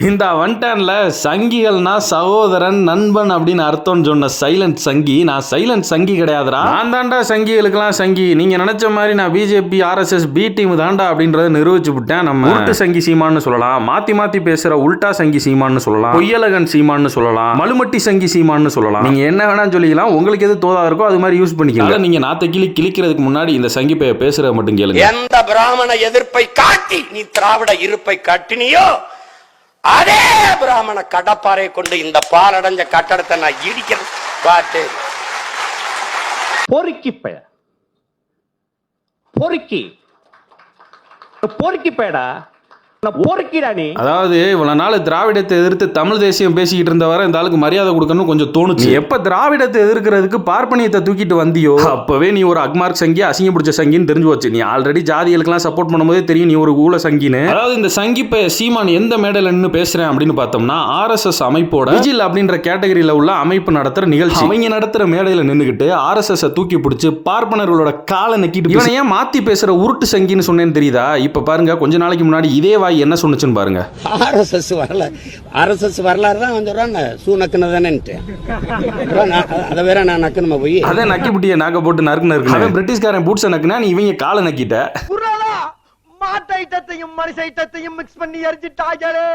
இந்த வந்துட்டான்ல சங்கிகள்னா சகோதரன் நண்பன் அப்படின்னு அர்த்தம்னு சொன்ன சைலண்ட் சங்கி. நான் சைலண்ட் சங்கி கிடையாதுடா, நான் தாண்டா சங்கிகளுக்கெல்லாம் சங்கி. நீங்க நினைச்ச மாதிரி நான் பிஜேபி RSS பி டீம் தாண்டா அப்படின்றத நிரூபிச்சு விட்டேன். நம்ம உருட்டு சங்கி சீமான்னு சொல்லலாம், மாத்தி மாத்தி பேசுற உல்டா சங்கி சீமான்னு சொல்லலாம், பொய்யலகன் சீமான்னு சொல்லலாம், மலுமட்டி சங்கி சீமான்னு சொல்லலாம். நீங்க என்ன வேணா சொல்லிக்கலாம், உங்களுக்கு எது தோதா இருக்கோ அது மாதிரி யூஸ் பண்ணிக்கலாம். நீங்க நாத்த கிளிக்கிறதுக்கு முன்னாடி இந்த சங்கி பைய பேசுறத மட்டும் கேளுங்க. எந்த பிராமண எதிர்ப்பை காட்டி நீ திராவிட இருப்பை காட்டினியோ அதே பிராமண கடப்பாறை கொண்டு இந்த பாலடைஞ்ச கட்டடத்தை நான் இடிக்கிறேன். பாட்டு பொறுக்கி பெய பொறுக்கி பொறுக்கி பேடா அதாவது இவ்வளவு நாள் திராவிடத்தை எதிர்த்து தமிழ் தேசியம் பேசிக்கிட்டு இருந்தவரை இந்த ஆளுக்கு மரியாதை கொடுக்கணும் கொஞ்சம் தோணுச்சு. எப்ப திராவிடத்தை எதிர்க்கிறதுக்கு பார்ப்பனியத்தை தூக்கிட்டு வந்தியோ அப்பவே நீ ஒரு அக்மார்க் சங்கி, அசிங்க பிடிச்ச சங்கின்னு தெரிஞ்சு வச்சு. நீ ஆல்ரெடி ஜாதிகளுக்கெல்லாம் சப்போர்ட் பண்ணும்போதே தெரியும் நீ ஒரு ஊழ சங்கின்னு. அதாவது இந்த சங்கி சீமான் எந்த மேடையில நின்று பேசுறேன் அப்படின்னு பார்த்தோம்னா RSS அமைப்போட விஜில் அப்படின்ற கேட்டகரியில உள்ள அமைப்பு நடத்துற நிகழ்ச்சி. அவங்க நடத்துற மேடையில நின்னுகிட்டு RSS தூக்கி பிடிச்சு பார்ப்பனர்களோட காலை நக்கிட்டு இவனை ஏன் மாத்தி பேசுற உருட்டு சங்கின்னு சொன்னேன்னு தெரியுதா? இப்ப பாருங்க, கொஞ்ச நாளைக்கு முன்னாடி இதே என்ன சொன்னுச்சுன்னு பாருங்க. RSS வரலாறு தான் வந்து சூனக்குனதானேன்ட்டு அதை வேற நான் நக்கணுமா போய் அதை நக்கிவிட்டிய நாக்க போட்டு நறுக்கு பிரிட்டிஷ்காரன் பூட்ஸை நக்குனா நீ இவங்க காலை நக்கிட்ட. மாட்டைத்தையும் மனுஷைத்தையும் மிக்ஸ் பண்ணி எரிஞ்சிட்டாங்களே.